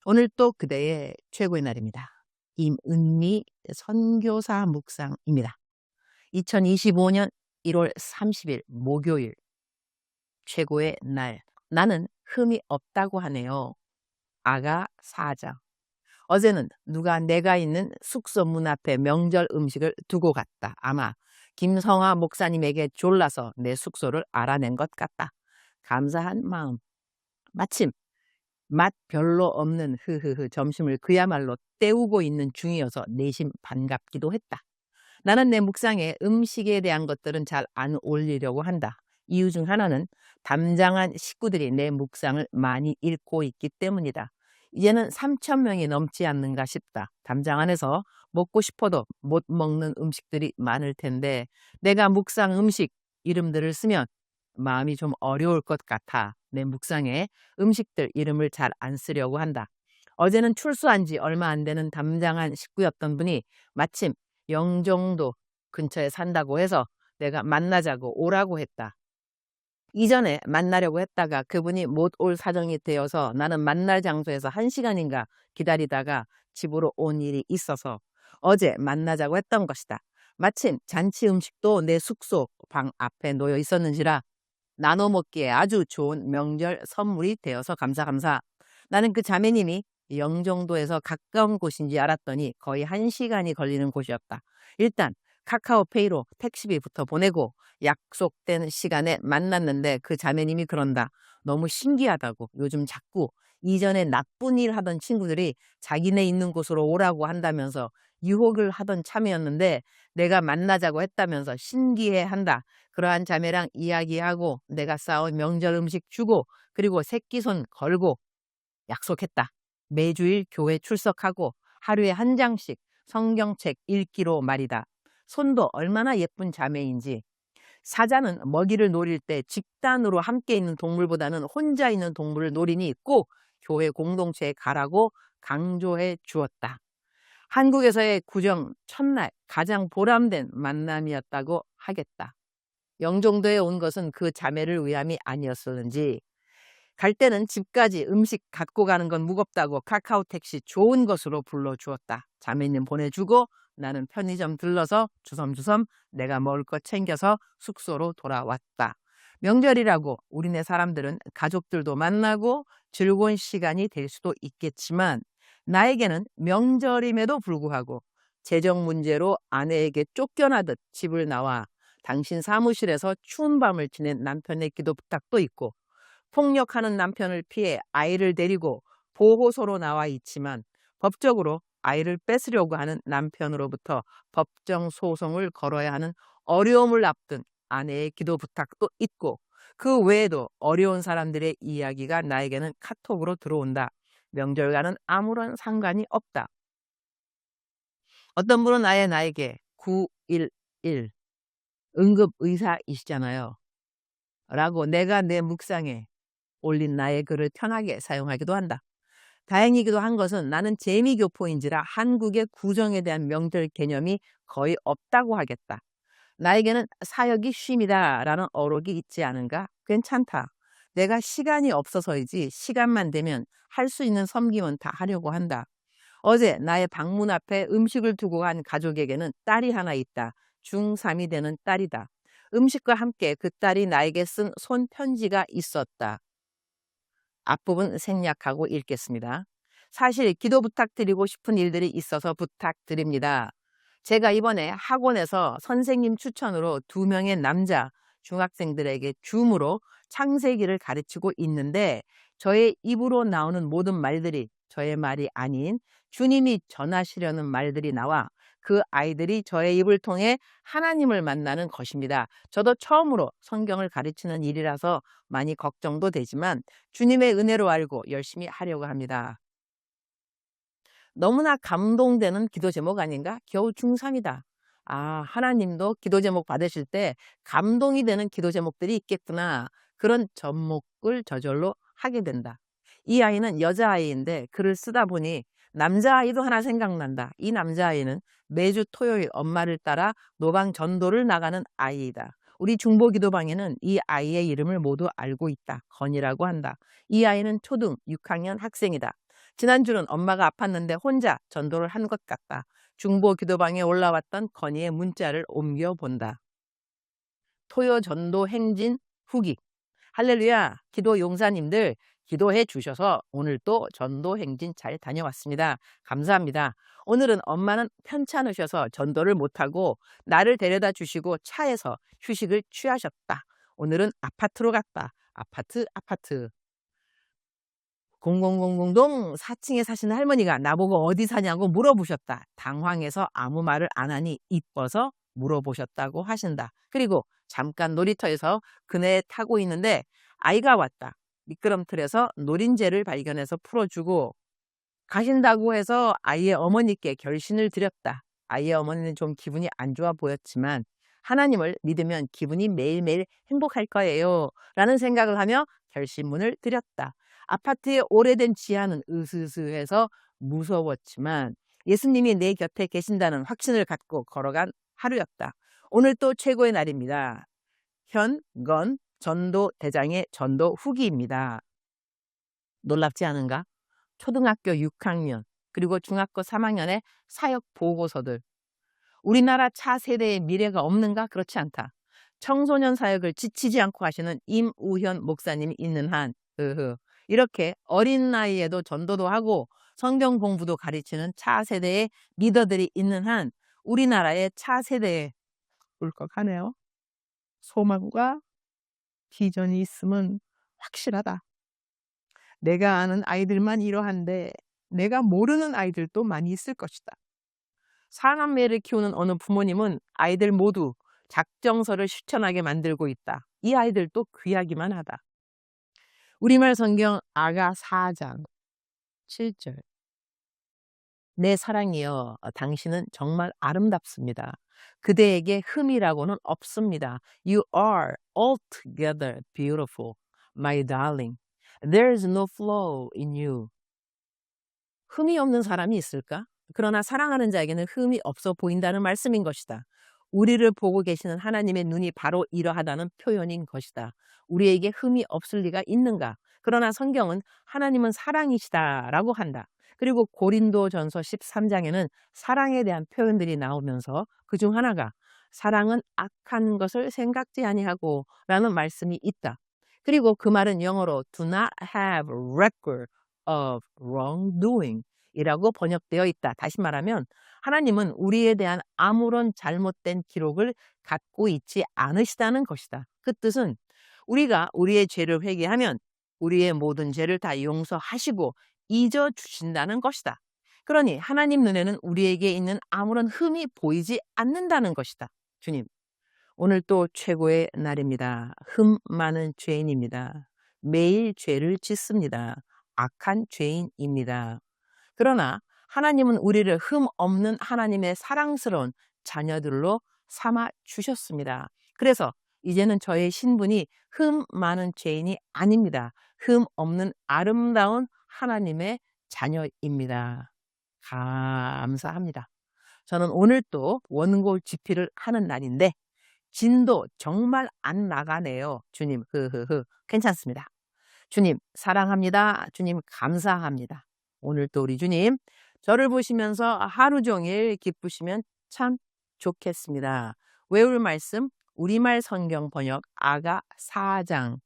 오늘 또 그대의 최고의 날입니다. 임은미 선교사 묵상입니다. 2025년 1월 30일 목요일 최고의 날. 나는 흠이 없다고 하네요. 아가 4장. 어제는 누가 내가 있는 숙소 문 앞에 명절 음식을 두고 갔다. 아마 김성화 목사님에게 졸라서 내 숙소를 알아낸 것 같다. 감사한 마음. 마침 맛 별로 없는 점심을 그야말로 때우고 있는 중이어서 내심 반갑기도 했다. 나는 내 묵상에 음식에 대한 것들은 잘 안 올리려고 한다. 이유 중 하나는 담장한 식구들이 내 묵상을 많이 읽고 있기 때문이다. 이제는 3,000명이 넘지 않는가 싶다. 담장 안에서 먹고 싶어도 못 먹는 음식들이 많을 텐데 내가 묵상 음식 이름들을 쓰면 마음이 좀 어려울 것 같아 내 묵상에 음식들 이름을 잘 안 쓰려고 한다. 어제는 출소한 지 얼마 안 되는 담장한 식구였던 분이 마침 영종도 근처에 산다고 해서 내가 만나자고 오라고 했다. 이전에 만나려고 했다가 그분이 못 올 사정이 되어서 나는 만날 장소에서 1시간인가 기다리다가 집으로 온 일이 있어서 어제 만나자고 했던 것이다. 마침 잔치 음식도 내 숙소 방 앞에 놓여 있었는지라 나눠 먹기에 아주 좋은 명절 선물이 되어서 감사. 나는 그 자매님이 영종도에서 가까운 곳인지 알았더니 거의 1시간이 걸리는 곳이었다. 일단 카카오페이로 택시비부터 보내고 약속된 시간에 만났는데 그 자매님이 그런다. 너무 신기하다고. 요즘 자꾸 이전에 나쁜 일 하던 친구들이 자기네 있는 곳으로 오라고 한다면서 유혹을 하던 참이었는데 내가 만나자고 했다면서 신기해한다. 그러한 자매랑 이야기하고 내가 싸온 명절 음식 주고 그리고 새끼손 걸고 약속했다. 매주일 교회 출석하고 하루에 한 장씩 성경책 읽기로 말이다. 손도 얼마나 예쁜 자매인지. 사자는 먹이를 노릴 때 집단으로 함께 있는 동물보다는 혼자 있는 동물을 노리니 꼭 교회 공동체에 가라고 강조해 주었다. 한국에서의 구정 첫날 가장 보람된 만남이었다고 하겠다. 영종도에 온 것은 그 자매를 위함이 아니었었는지 갈 때는 집까지 음식 갖고 가는 건 무겁다고 카카오 택시 좋은 것으로 불러주었다. 자매님 보내주고 나는 편의점 들러서 주섬주섬 내가 먹을 것 챙겨서 숙소로 돌아왔다. 명절이라고 우리네 사람들은 가족들도 만나고 즐거운 시간이 될 수도 있겠지만 나에게는 명절임에도 불구하고 재정 문제로 아내에게 쫓겨나듯 집을 나와 당신 사무실에서 추운 밤을 지낸 남편의 기도 부탁도 있고 폭력하는 남편을 피해 아이를 데리고 보호소로 나와 있지만 법적으로 아이를 뺏으려고 하는 남편으로부터 법정 소송을 걸어야 하는 어려움을 앞둔 아내의 기도 부탁도 있고 그 외에도 어려운 사람들의 이야기가 나에게는 카톡으로 들어온다. 명절과는 아무런 상관이 없다. 어떤 분은 아예 나에게 911 응급의사이시잖아요. 라고 내가 내 묵상에 올린 나의 글을 편하게 사용하기도 한다. 다행이기도 한 것은 나는 재미교포인지라 한국의 구정에 대한 명절 개념이 거의 없다고 하겠다. 나에게는 사역이 쉼이다 라는 어록이 있지 않은가? 괜찮다. 내가 시간이 없어서이지 시간만 되면 할 수 있는 섬김은 다 하려고 한다. 어제 나의 방문 앞에 음식을 두고 간 가족에게는 딸이 하나 있다. 중3이 되는 딸이다. 음식과 함께 그 딸이 나에게 쓴 손편지가 있었다. 앞부분 생략하고 읽겠습니다. 사실 기도 부탁드리고 싶은 일들이 있어서 부탁드립니다. 제가 이번에 학원에서 선생님 추천으로 2명의 남자 중학생들에게 줌으로 창세기를 가르치고 있는데 저의 입으로 나오는 모든 말들이 저의 말이 아닌 주님이 전하시려는 말들이 나와 그 아이들이 저의 입을 통해 하나님을 만나는 것입니다. 저도 처음으로 성경을 가르치는 일이라서 많이 걱정도 되지만 주님의 은혜로 알고 열심히 하려고 합니다. 너무나 감동되는 기도 제목 아닌가? 겨우 중3이다. 아, 하나님도 기도 제목 받으실 때 감동이 되는 기도 제목들이 있겠구나. 그런 접목을 저절로 하게 된다. 이 아이는 여자아이인데 글을 쓰다 보니 남자아이도 하나 생각난다. 이 남자아이는 매주 토요일 엄마를 따라 노방 전도를 나가는 아이이다. 우리 중보기도방에는 이 아이의 이름을 모두 알고 있다. 건이라고 한다. 이 아이는 초등 6학년 학생이다. 지난주는 엄마가 아팠는데 혼자 전도를 한 것 같다. 중보 기도방에 올라왔던 건희의 문자를 옮겨본다. 토요 전도 행진 후기. 할렐루야. 기도 용사님들 기도해 주셔서 오늘 또 전도 행진 잘 다녀왔습니다. 감사합니다. 오늘은 엄마는 편찮으셔서 전도를 못하고 나를 데려다 주시고 차에서 휴식을 취하셨다. 오늘은 아파트로 갔다. 아파트. 0000동 4층에 사시는 할머니가 나보고 어디 사냐고 물어보셨다. 당황해서 아무 말을 안 하니 이뻐서 물어보셨다고 하신다. 그리고 잠깐 놀이터에서 그네 타고 있는데 아이가 왔다. 미끄럼틀에서 노린재를 발견해서 풀어주고 가신다고 해서 아이의 어머니께 결신을 드렸다. 아이의 어머니는 좀 기분이 안 좋아 보였지만 하나님을 믿으면 기분이 매일매일 행복할 거예요 라는 생각을 하며 결심문을 드렸다. 아파트의 오래된 지하는 으스스해서 무서웠지만 예수님이 내 곁에 계신다는 확신을 갖고 걸어간 하루였다. 오늘 또 최고의 날입니다. 현건 전도 대장의 전도 후기입니다. 놀랍지 않은가? 초등학교 6학년 그리고 중학교 3학년의 사역 보고서들. 우리나라 차 세대의 미래가 없는가? 그렇지 않다. 청소년 사역을 지치지 않고 하시는 임우현 목사님이 있는 한 이렇게 어린 나이에도 전도도 하고 성경 공부도 가르치는 차 세대의 리더들이 있는 한 우리나라의 차 세대에 울컥하네요. 소망과 비전이 있으면 확실하다. 내가 아는 아이들만 이러한데 내가 모르는 아이들도 많이 있을 것이다. 사남매를 키우는 어느 부모님은 아이들 모두 작정서를 실천하게 만들고 있다. 이 아이들도 귀하기만 하다. 우리말 성경 아가 4장 7절. 내 사랑이여 당신은 정말 아름답습니다. 그대에게 흠이라고는 없습니다. You are altogether beautiful, my darling. There is no flaw in you. 흠이 없는 사람이 있을까? 그러나 사랑하는 자에게는 흠이 없어 보인다는 말씀인 것이다. 우리를 보고 계시는 하나님의 눈이 바로 이러하다는 표현인 것이다. 우리에게 흠이 없을 리가 있는가? 그러나 성경은 하나님은 사랑이시다라고 한다. 그리고 고린도전서 13장에는 사랑에 대한 표현들이 나오면서 그중 하나가 사랑은 악한 것을 생각지 아니하고 라는 말씀이 있다. 그리고 그 말은 영어로 do not have record of wrongdoing 이라고 번역되어 있다. 다시 말하면 하나님은 우리에 대한 아무런 잘못된 기록을 갖고 있지 않으시다는 것이다. 그 뜻은 우리가 우리의 죄를 회개하면 우리의 모든 죄를 다 용서하시고 잊어주신다는 것이다. 그러니 하나님 눈에는 우리에게 있는 아무런 흠이 보이지 않는다는 것이다. 주님, 오늘 또 최고의 날입니다. 흠 많은 죄인입니다. 매일 죄를 짓습니다. 악한 죄인입니다. 그러나 하나님은 우리를 흠 없는 하나님의 사랑스러운 자녀들로 삼아 주셨습니다. 그래서 이제는 저의 신분이 흠 많은 죄인이 아닙니다. 흠 없는 아름다운 하나님의 자녀입니다. 감사합니다. 저는 오늘 또 원골 집필을 하는 날인데 진도 정말 안 나가네요. 주님, 괜찮습니다. 주님, 사랑합니다. 주님, 감사합니다. 오늘 또 우리 주님, 저를 보시면서 하루 종일 기쁘시면 참 좋겠습니다. 외울 말씀, 우리말 성경 번역 아가 4장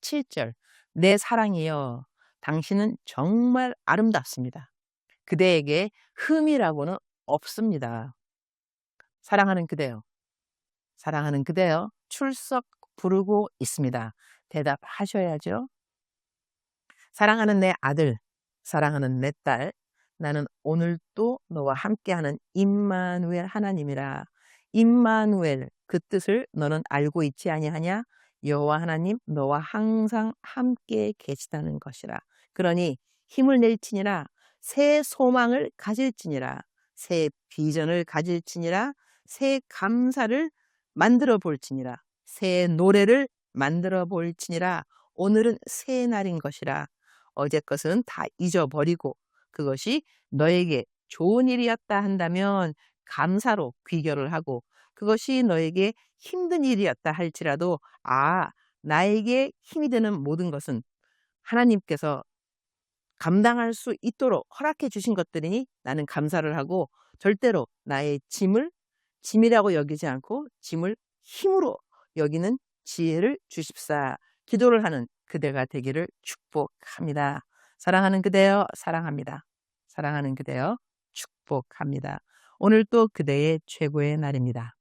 7절. 내 사랑이여, 당신은 정말 아름답습니다. 그대에게 흠이라고는 없습니다. 사랑하는 그대여, 사랑하는 그대여, 출석 부르고 있습니다. 대답하셔야죠. 사랑하는 내 아들, 사랑하는 내 딸, 나는 오늘도 너와 함께하는 임마누엘 하나님이라. 임마누엘, 그 뜻을 너는 알고 있지 아니하냐? 여호와 하나님 너와 항상 함께 계시다는 것이라. 그러니 힘을 낼지니라, 새 소망을 가질지니라, 새 비전을 가질지니라, 새 감사를 만들어 볼지니라, 새 노래를 만들어 볼지니라. 오늘은 새 날인 것이라. 어제 것은 다 잊어버리고 그것이 너에게 좋은 일이었다 한다면 감사로 귀결을 하고, 그것이 너에게 힘든 일이었다 할지라도 나에게 힘이 되는 모든 것은 하나님께서 감당할 수 있도록 허락해 주신 것들이니 나는 감사를 하고 절대로 나의 짐이라고 여기지 않고 짐을 힘으로 여기는 지혜를 주십사. 기도를 하는 그대가 되기를 축복합니다. 사랑하는 그대여 사랑합니다. 사랑하는 그대여 축복합니다. 오늘 또 그대의 최고의 날입니다.